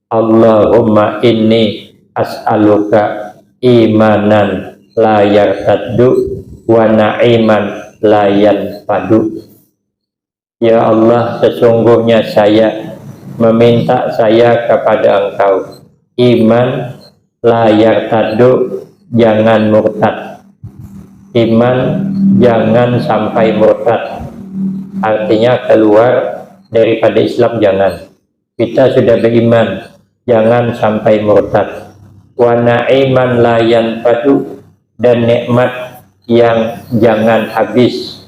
Allahumma inni as'aluka imanan la yartaddu wa na'iman la yanfadu. Ya Allah, sesungguhnya saya meminta saya kepada Engkau iman la yartaddu, jangan murtad. Iman jangan sampai murtad, artinya keluar daripada Islam jangan. Kita sudah beriman, jangan sampai murtad. Wa na'iman la yanfadu, dan nikmat yang jangan habis.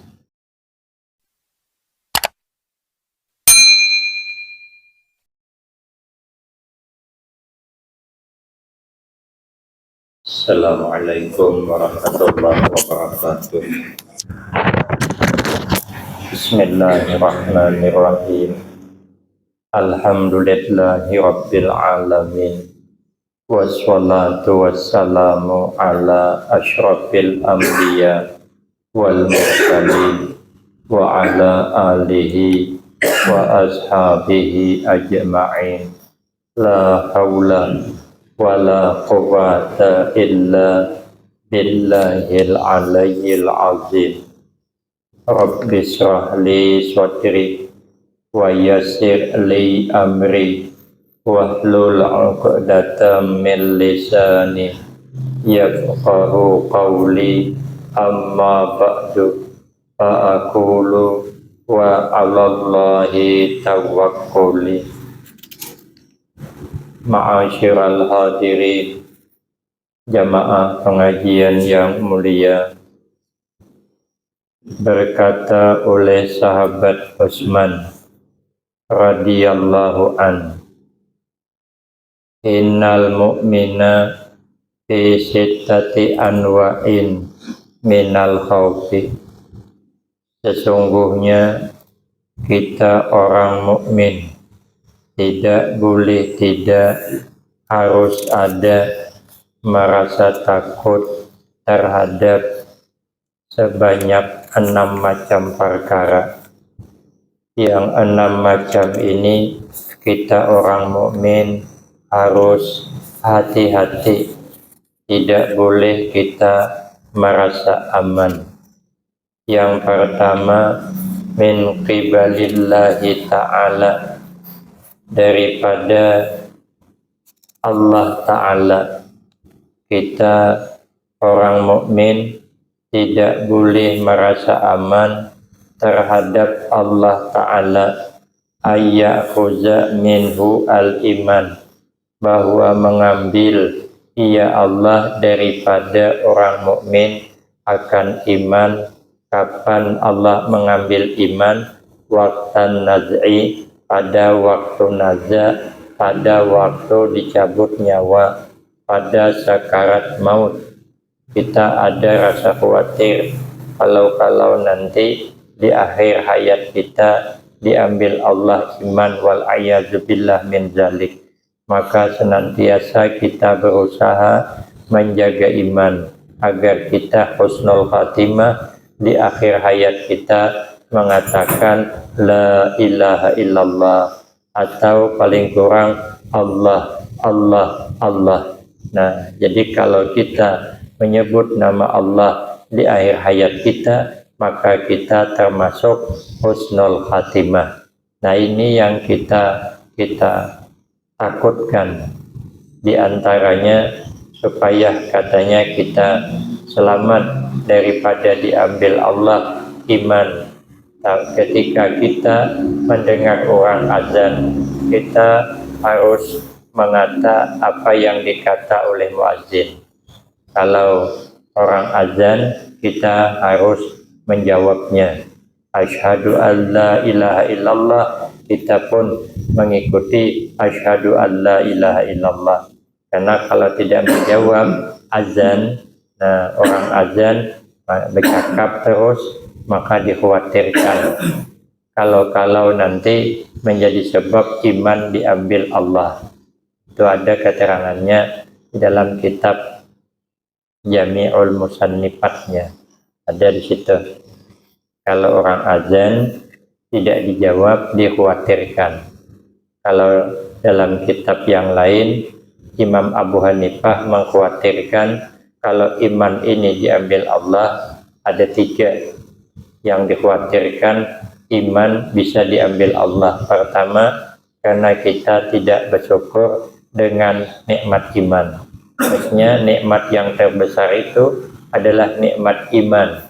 Assalamualaikum warahmatullahi wabarakatuh. Bismillahirrahmanirrahim. Alhamdulillahi rabbil alamin. Wassalatu wassalamu ala asyrafil anbiya wal mursalin wa ala alihi wa ashabihi ajma'in. La hawla wa la quwwata illa billahil aliyyil azim. Rabbi shrah li sadri wa yassir li amri wahlul 'uqdatam min lisani yafqahu qawli. Amma ba'du, fa aqulu wa 'alallahi tawakkuli. Ma'asyiral hadirin, jamaah pengajian yang mulia, berkata oleh sahabat Utsman radhiyallahu an, innal mu'mina fi sittati anwa'in minal khawfi. Sesungguhnya kita orang mukmin tidak boleh, tidak harus ada merasa takut terhadap sebanyak 6 macam perkara. Yang 6 macam ini kita orang mukmin harus hati-hati, tidak boleh kita merasa aman. Yang pertama, min qibalillahi ta'ala, daripada Allah Ta'ala. Kita orang mukmin tidak boleh merasa aman terhadap Allah Ta'ala. Ayyakhuza minhu al-iman, bahwa mengambil ia Allah daripada orang mukmin akan iman. Kapan Allah mengambil iman? Waqtan naz'i, pada waktu naza, pada waktu dicabut nyawa, pada sakarat maut. Kita ada rasa khawatir kalau nanti di akhir hayat kita diambil Allah iman, wal a'yadzubillah min zalik. Maka senantiasa kita berusaha menjaga iman agar kita husnul khatimah di akhir hayat kita mengatakan la ilaha illallah, atau paling kurang Allah, Allah, Allah. Nah, jadi kalau kita menyebut nama Allah di akhir hayat kita, maka kita termasuk husnul khatimah. Nah, ini yang kita takutkan. Di antaranya supaya katanya kita selamat daripada diambil Allah iman. Ketika kita mendengar orang azan, kita harus mengata apa yang dikata oleh muazzin. Kalau orang azan, kita harus menjawabnya asyhadu an la ilaha illallah, kita pun mengikuti asyhadu an la ilaha illallah. Karena kalau tidak menjawab azan, nah orang azan bercakap terus, maka dikhawatirkan kalau nanti menjadi sebab iman diambil Allah. Itu ada keterangannya di dalam kitab Jami'ul Musannifatnya, ada di situ. Kalau orang azan tidak dijawab, dikhawatirkan Kalau dalam kitab yang lain, Imam Abu Hanifah mengkhawatirkan kalau iman ini diambil Allah, ada 3 yang dikhawatirkan iman bisa diambil Allah. Pertama, karena kita tidak bersyukur dengan nikmat iman. Maksudnya nikmat yang terbesar itu adalah nikmat iman,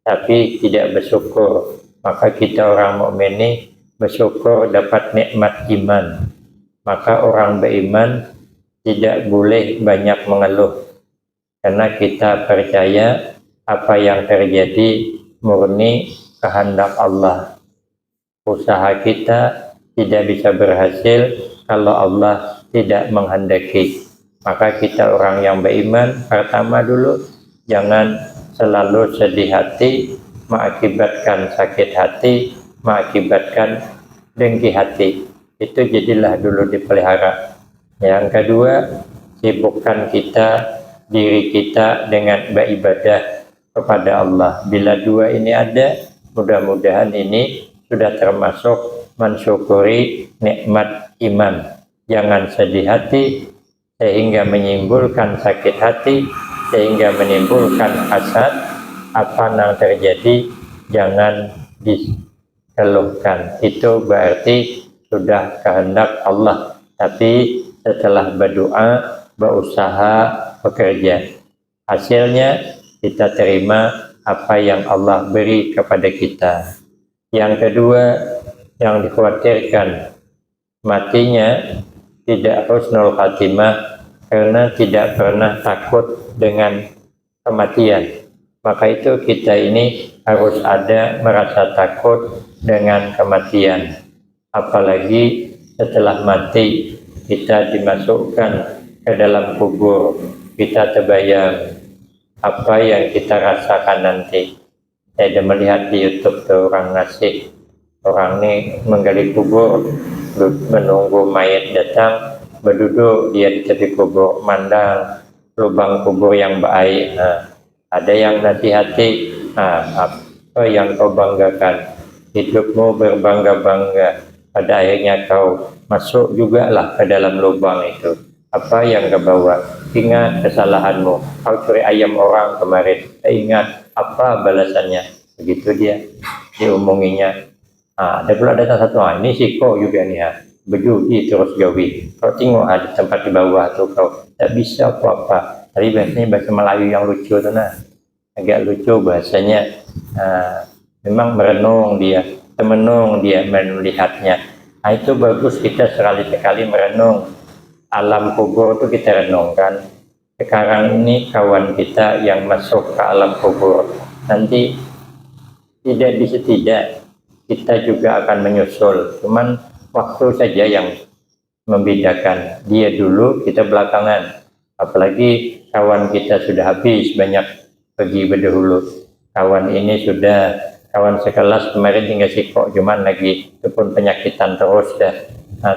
tapi tidak bersyukur. Maka kita orang mukmin ini bersyukur dapat nikmat iman. Maka orang beriman tidak boleh banyak mengeluh, karena kita percaya apa yang terjadi murni kehendak Allah. Usaha kita tidak bisa berhasil kalau Allah tidak menghendaki. Maka kita orang yang beriman, pertama dulu jangan selalu sedih hati, mengakibatkan sakit hati, mengakibatkan dengki hati. Itu jadilah dulu dipelihara. Yang kedua, sibukkan diri kita dengan beribadah kepada Allah. Bila 2 ini ada, mudah-mudahan ini sudah termasuk mensyukuri nikmat iman. Jangan sedih hati sehingga menimbulkan sakit hati, sehingga menimbulkan hasad. Apa yang terjadi jangan dikeluhkan. Itu berarti sudah kehendak Allah. Tapi setelah berdoa, berusaha, bekerja, hasilnya kita terima apa yang Allah beri kepada kita. Yang kedua, yang dikhawatirkan matinya tidak husnul khatimah, karena tidak pernah takut dengan kematian. Maka itu kita ini harus ada merasa takut dengan kematian. Apalagi setelah mati kita dimasukkan ke dalam kubur, kita terbayang apa yang kita rasakan nanti. Saya sudah melihat di YouTube tuh orang ngasih, orang ini menggali kubur, menunggu mayat datang, berduduk dia di tepi kubur, mandang lubang kubur yang baik. Ada yang nasihati, apa yang kau banggakan, hidupmu berbangga-bangga, pada akhirnya kau masuk juga lah ke dalam lubang itu. Apa yang kau bawa? Ingat kesalahanmu, kau curi ayam orang kemarin, ingat apa balasannya. Begitu dia diomonginya. Ada pula datang satu, ini si kau juga nih, berjudi terus jauhi. Kau tengok di tempat di bawah tuh, kau tak bisa apa-apa. Tapi biasanya bahasa Melayu yang lucu tuh, agak lucu bahasanya. Memang merenung dia, menung dia melihatnya. Itu bagus kita sekali-sekali merenung. Alam kubur itu kita renungkan. Sekarang ini kawan kita yang masuk ke alam kubur, nanti tidak bisa tidak kita juga akan menyusul. Cuman waktu saja yang membedakan, dia dulu kita belakangan. Apalagi kawan kita sudah habis banyak pergi berdahulu. Kawan ini sudah kawan sekelas kemarin tinggal si kok, cuman lagi itu pun penyakitan terus dah.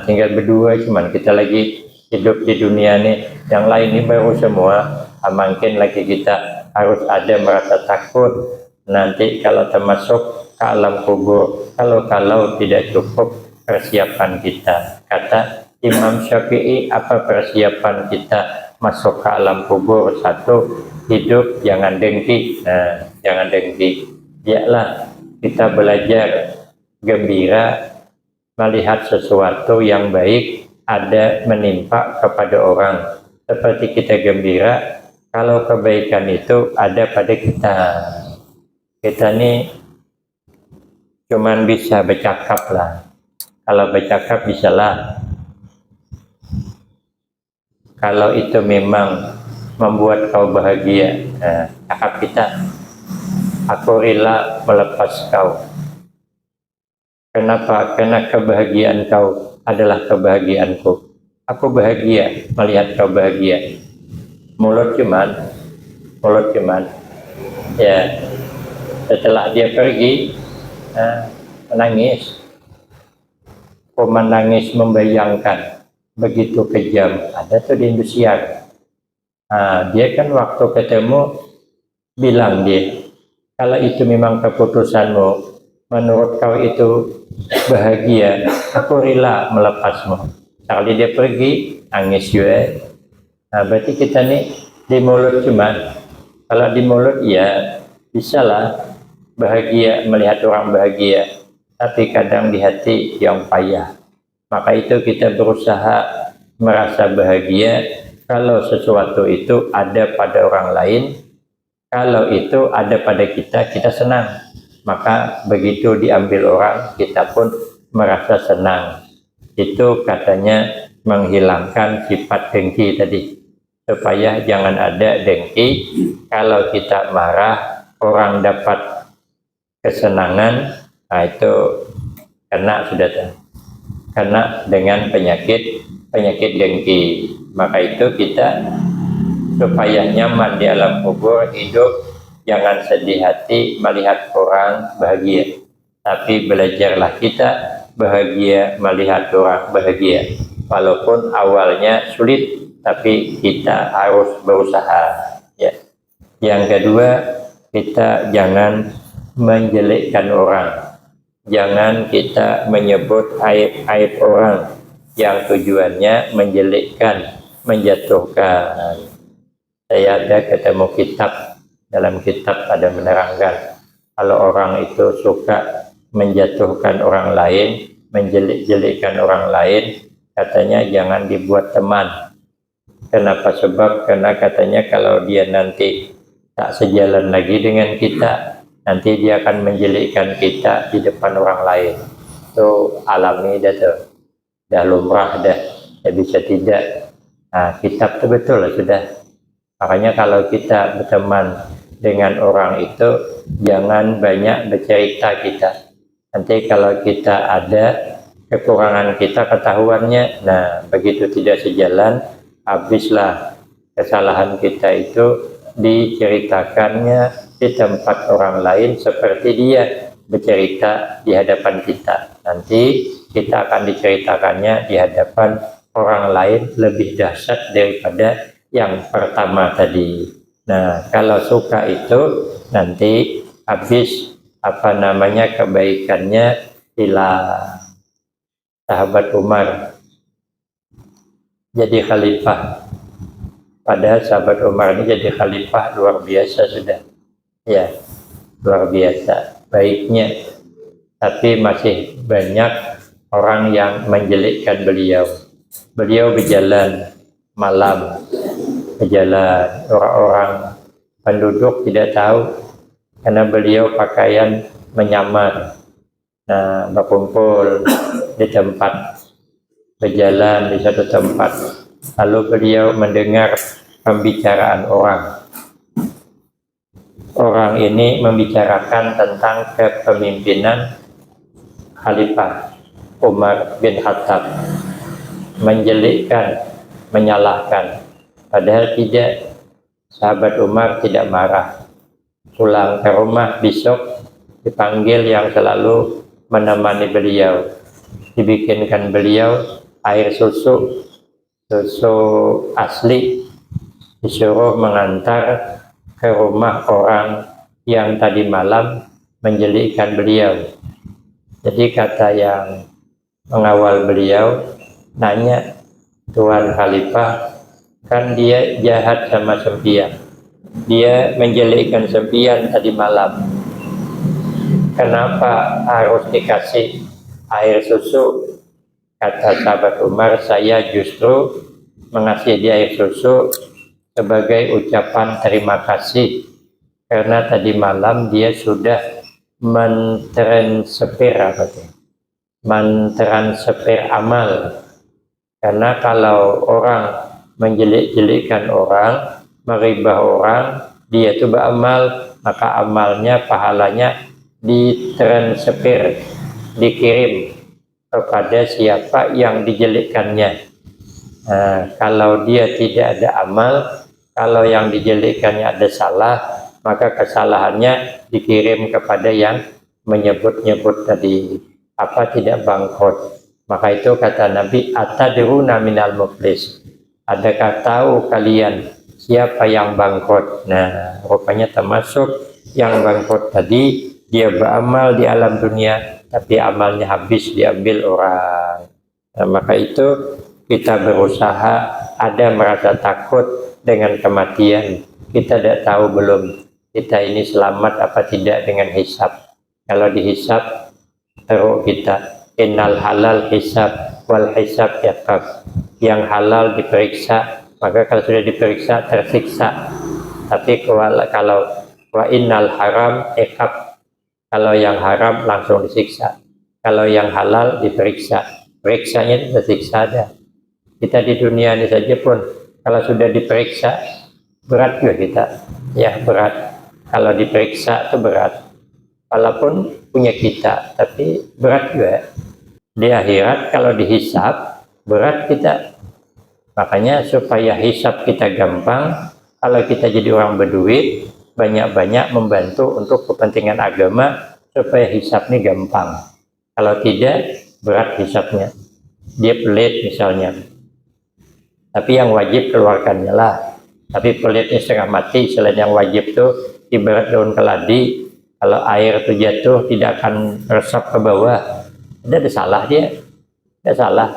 Tinggal berdua, cuman kita lagi hidup di dunia ini. Yang lain ini baru semua. Makin lagi kita harus ada merasa takut nanti kalau termasuk ke alam kubur, kalau tidak cukup persiapan kita. Kata Imam Syafi'i, apa persiapan kita masuk ke alam kubur? 1, hidup jangan dengki. Jangan dengki. Biarlah kita belajar gembira melihat sesuatu yang baik ada menimpa kepada orang. Seperti kita gembira kalau kebaikan itu ada pada kita. Kita ini cuman bisa bercakap lah. Kalau bercakap bisalah. Kalau itu memang membuat kau bahagia, cakap kita, aku rela melepas kau. Kenapa? Karena kebahagiaan kau adalah kebahagiaanku. Aku bahagia melihat kau bahagia. Mulut cuman, ya. Setelah dia pergi, menangis. Aku menangis membayangkan begitu kejam. Ada tuh di Indosiar. Dia kan waktu ketemu bilang dia, kalau itu memang keputusanmu menurut kau itu bahagia, aku rela melepasmu. Sekali dia pergi, nangis juga. Nah, berarti kita nih di mulut cuma, kalau di mulut ya bisalah bahagia, melihat orang bahagia, tapi kadang di hati yang payah. Maka itu kita berusaha merasa bahagia kalau sesuatu itu ada pada orang lain, kalau itu ada pada kita, kita senang. Maka begitu diambil orang, kita pun merasa senang. Itu katanya menghilangkan sifat dengki tadi. Supaya jangan ada dengki, kalau kita marah, orang dapat kesenangan, nah itu kena dengan penyakit dengki. Maka itu kita supaya nyaman di alam kubur hidup, jangan sedih hati melihat orang bahagia, tapi belajarlah kita bahagia melihat orang bahagia, walaupun awalnya sulit, tapi kita harus berusaha ya. Yang kedua, kita jangan menjelekkan orang, jangan kita menyebut aib-aib orang yang tujuannya menjelekkan, menjatuhkan. Saya ada ketemu kitab, dalam kitab ada menerangkan kalau orang itu suka menjatuhkan orang lain, menjelek-jelekkan orang lain, katanya jangan dibuat teman. Kenapa? Sebab karena katanya kalau dia nanti tak sejalan lagi dengan kita, nanti dia akan menjelekkan kita di depan orang lain. Itu alami dah tuh, dah lumrah dah, ya bisa tidak. Nah, kitab itu betul lah sudah. Makanya kalau kita berteman dengan orang itu, jangan banyak bercerita kita. Nanti kalau kita ada kekurangan kita ketahuannya, nah begitu tidak sejalan, habislah kesalahan kita itu diceritakannya di tempat orang lain seperti dia bercerita di hadapan kita. Nanti kita akan diceritakannya di hadapan orang lain lebih dahsyat daripada yang pertama tadi. Nah, kalau suka itu nanti habis kebaikannya hilang. Sahabat Umar jadi khalifah, padahal sahabat Umar ini jadi khalifah luar biasa sudah ya, luar biasa baiknya, tapi masih banyak orang yang menjelekkan beliau. Beliau berjalan malam, berjalan, orang-orang penduduk tidak tahu karena beliau pakaian menyamar. Nah, berkumpul di tempat, berjalan di satu tempat, lalu beliau mendengar pembicaraan orang. Orang ini membicarakan tentang kepemimpinan Khalifah Umar bin Khattab, menjelekkan, menyalahkan. Padahal tidak, sahabat Umar tidak marah. Pulang ke rumah besok dipanggil yang selalu menemani beliau, dibikinkan beliau air susu asli, disuruh mengantar ke rumah orang yang tadi malam menjelekkan beliau. Jadi kata yang mengawal beliau, nanya, Tuan Khalifah, kan dia jahat sama Sempian, dia menjelekkan Sempian tadi malam, kenapa harus dikasih air susu? Kata sahabat Umar, saya justru mengasih dia air susu sebagai ucapan terima kasih, karena tadi malam dia sudah mentransfer amal. Karena kalau orang menjelek-jelekkan orang, meribah orang, dia itu beramal, maka amalnya, pahalanya ditransfer, dikirim kepada siapa yang dijelekkannya. Nah, kalau dia tidak ada amal, kalau yang dijelekkannya ada salah, maka kesalahannya dikirim kepada yang menyebut-nyebut tadi, tidak bangkrut. Maka itu kata Nabi, atadruna minal muflis, adakah tahu kalian siapa yang bangkrut? Nah, rupanya termasuk yang bangkrut tadi dia beramal di alam dunia, tapi amalnya habis diambil orang. Nah, maka itu kita berusaha, ada merasa takut dengan kematian. Kita tidak tahu belum kita ini selamat apa tidak dengan hisab. Kalau dihisab, teruk kita. Innal halal hisab wal hisab yakab. Yang halal diperiksa, maka kalau sudah diperiksa tersiksa. Tapi kalau wa innal haram iqab, kalau yang haram langsung disiksa. Kalau yang halal diperiksa, periksanya tersiksa ada. Kita di dunia ini saja pun kalau sudah diperiksa berat juga kita, ya berat. Kalau diperiksa itu berat, walaupun punya kita, tapi berat juga. Di akhirat kalau dihisab berat kita. Makanya supaya hisab kita gampang, kalau kita jadi orang berduit, banyak-banyak membantu untuk kepentingan agama supaya hisab ini gampang. Kalau tidak, berat hisabnya. Dia pelit misalnya, tapi yang wajib keluarkannya lah. Tapi pelitnya setengah mati. Selain yang wajib itu ibarat daun keladi, kalau air itu jatuh tidak akan resap ke bawah. Tidak ada salah dia, tidak salah.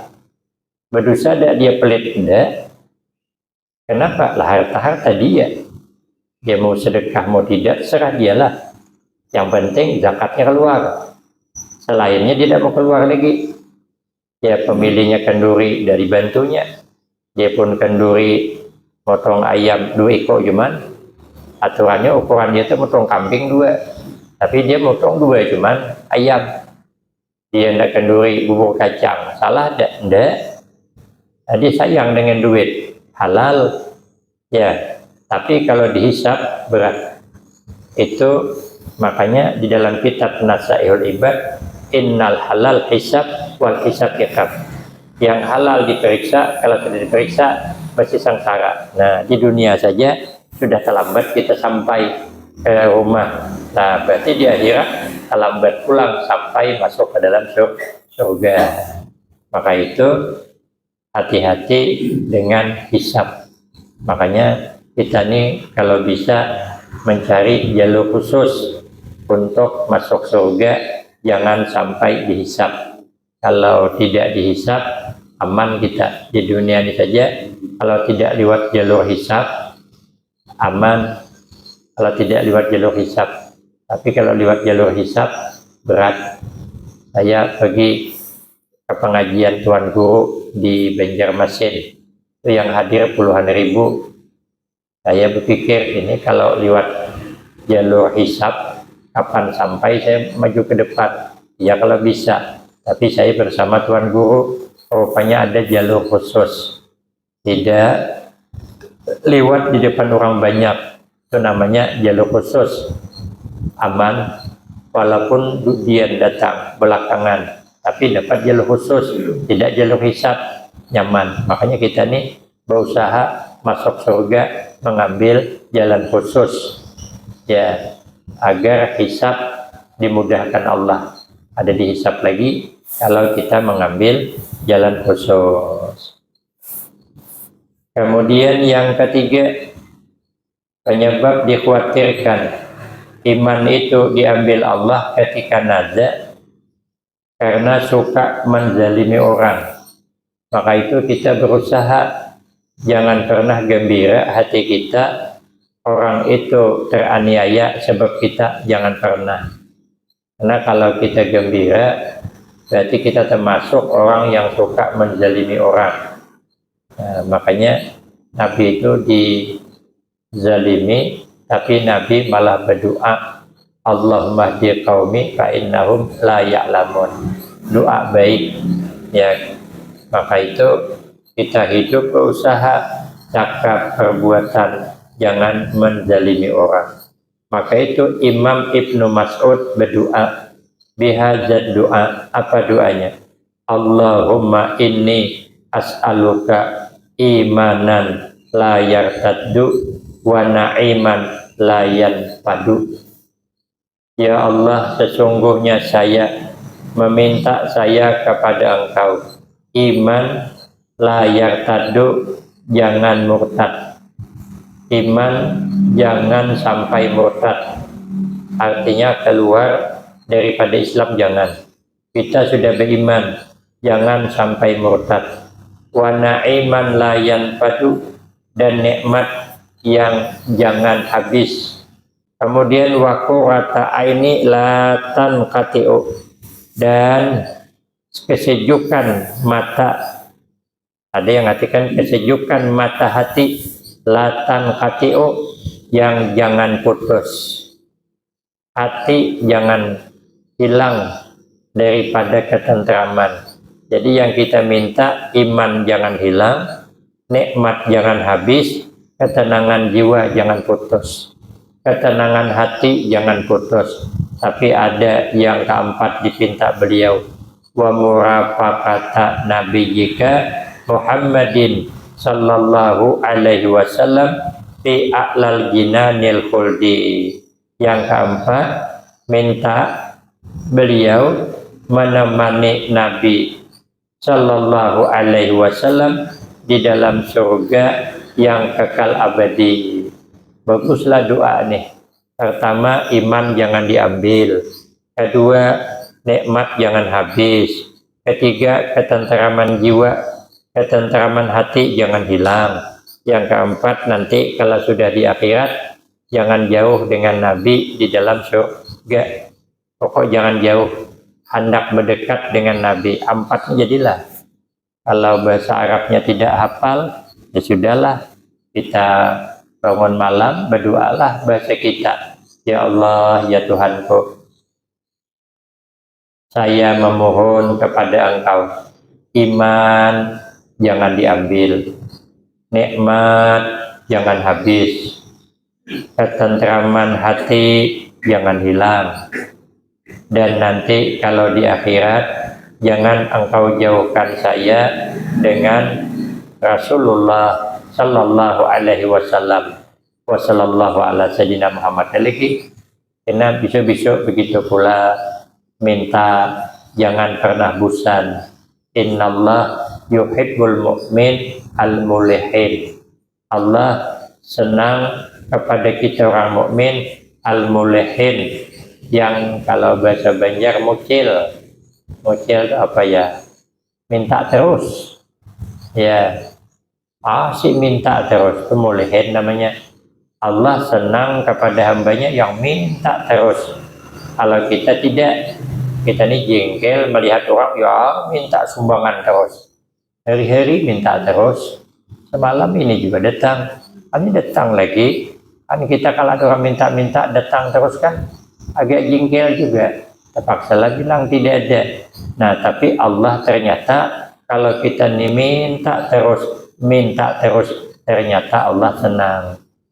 Berdosa tidak dia pelit, tidak. Kenapa? Lah harta dia. Dia mau sedekah mau tidak, serah dialah. Yang penting zakatnya keluar. Selainnya dia tidak mau keluar lagi. Ya pemilihnya kenduri dari bantunya. Dia pun kenduri motong ayam 2 ekor cuman. Aturannya ukuran dia itu motong kambing 2. Tapi dia motong 2 cuman ayam. Dia tidak kenduri bubur kacang. Salah tidak? Jadi sayang dengan duit. Halal. Ya. Tapi kalau dihisab berat. Itu makanya di dalam kitab Nasaihul Ibad, innal halal hisab wal hisab iqab. Yang halal diperiksa, kalau tidak diperiksa pasti sengsara. Nah, di dunia saja sudah terlambat kita sampai ke rumah. Nah, berarti di akhirat terlambat pulang sampai masuk ke dalam surga. Maka itu hati-hati dengan hisab. Makanya kita nih kalau bisa mencari jalur khusus untuk masuk surga, jangan sampai dihisab. Kalau tidak dihisab, aman kita di dunia ini saja. Kalau tidak lewat jalur hisab, aman. Kalau tidak lewat jalur hisab. Tapi kalau lewat jalur hisab, berat. Saya pergi ke pengajian Tuan Guru di Banjarmasin. Itu yang hadir puluhan ribu. Saya berpikir ini kalau lewat jalur hisab, kapan sampai saya maju ke depan? Ya kalau bisa. Tapi saya bersama Tuan Guru, rupanya ada jalur khusus. Tidak lewat di depan orang banyak. Itu namanya jalur khusus. Aman, walaupun dia datang belakangan. Tapi dapat jalur khusus, tidak jalur hisab, nyaman. Makanya kita nih berusaha masuk surga mengambil jalan khusus. Ya, agar hisab dimudahkan Allah. Ada dihisab lagi kalau kita mengambil jalan khusus. Kemudian yang ketiga, penyebab dikhawatirkan iman itu diambil Allah ketika naza karena suka menzalimi orang. Maka itu kita berusaha jangan pernah gembira hati kita orang itu teraniaya sebab kita, jangan pernah. Karena kalau kita gembira berarti kita termasuk orang yang suka menzalimi orang. Nah, makanya Nabi itu dizalimi, tapi Nabi malah berdoa, Allahumma hdi qaumi fa innahum la ya'lamun. Doa baik. Ya, maka itu kita hidup berusaha cakap perbuatan jangan menzalimi orang. Maka itu Imam Ibnu Mas'ud berdoa bihadzat doa. Apa doanya? Allahumma inni as'aluka imanan la yartaddu wa na'iman la yanfadu. Ya Allah, sesungguhnya saya meminta saya kepada Engkau iman la yartaddu, jangan murtad. Iman jangan sampai murtad. artinya keluar daripada Islam jangan. Kita sudah beriman, jangan sampai murtad. Wa na'iman la yanfadu, dan nikmat yang jangan habis. Kemudian wa qurrata aini la tanqati'u, dan kesejukan mata. Ada yang artikan kesejukan mata hati, la tanqati'u, yang jangan putus. Hati jangan hilang daripada ketentraman. Jadi yang kita minta, iman jangan hilang, nikmat jangan habis, ketenangan jiwa jangan putus, ketenangan hati jangan putus. Tapi ada yang keempat dipinta beliau, wa murafaqata nabiyyika Muhammadin sallallahu alaihi wasallam fi a'lal jinanil khuldi. Yang keempat, minta beliau menemani Nabi sallallahu alaihi wasallam di dalam surga yang kekal abadi. Baguslah doa nih. Pertama, iman jangan diambil. Kedua, nikmat jangan habis. Ketiga, ketentraman jiwa, ketentraman hati jangan hilang. Yang keempat, nanti kalau sudah di akhirat, jangan jauh dengan Nabi di dalam surga. Pokok jangan jauh, hendak mendekat dengan Nabi. Empatnya jadilah. Kalau bahasa Arabnya tidak hafal, ya sudahlah, kita bangun malam berdoalah bahasa kita. Ya Allah, ya Tuhanku, saya memohon kepada Engkau, iman jangan diambil, nikmat jangan habis, ketentraman hati jangan hilang. Dan nanti kalau di akhirat, jangan Engkau jauhkan saya dengan Rasulullah sallallahu alaihi wasallam wa sallallahu ala sayyidina Muhammad alaihi. Karena besok-besok begitu pula minta jangan pernah bosan. Innallah yuhibbul mu'min al-mulihin. Allah senang kepada kita orang mukmin al-mulihin, yang kalau bahasa Banjar mucil. Mucil itu apa ya? Minta terus. Ya. Asik minta terus. Itu mulihin namanya. Allah senang kepada hambanya yang minta terus. Kalau kita tidak, kita ini jengkel melihat orang yang minta sumbangan terus. Hari-hari minta terus. Semalam ini juga datang. Ini datang lagi. Kan kita kalau ada orang minta-minta datang terus kan agak jengkel juga, terpaksa lagi bilang tidak ada. Nah, tapi Allah ternyata kalau kita nih minta terus, ternyata Allah senang.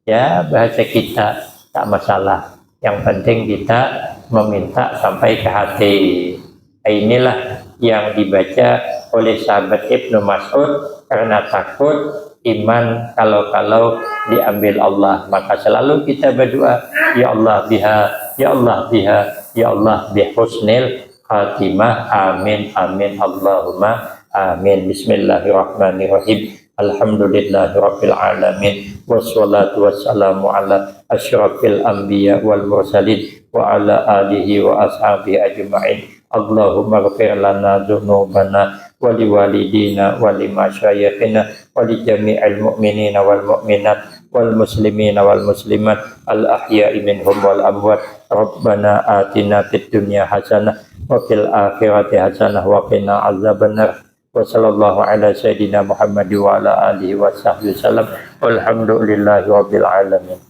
Ya, bahasa kita tak masalah. Yang penting kita meminta sampai ke hati. Inilah yang dibaca oleh sahabat Ibnu Mas'ud karena takut iman kalau diambil Allah. Maka selalu kita berdoa, ya Allah biha, ya Allah biha, ya Allah bihusnil khatimah. Amin, amin, Allahumma amin. Bismillahirrahmanirrahim. Alhamdulillahirabbil alamin. Wassalatu wassalamu ala asyrafil anbiya wal mursalin wa ala alihi wa ashabihi ajma'in. Allahumma ghfir lana dzunubana wa liwalidina wa limasyayikhina wa li jami'il mu'minina wal mu'minat wal muslimina wal muslimat al ahya'i minhum wal amwat. Rabbana atina fid dunya hasanah wa fil akhirati hasanah wa qina azabannar. Wa sallallahu ala sayyidina Muhammad wa ala alihi wa sahbihi wasallam. Walhamdulillahi rabbil alamin.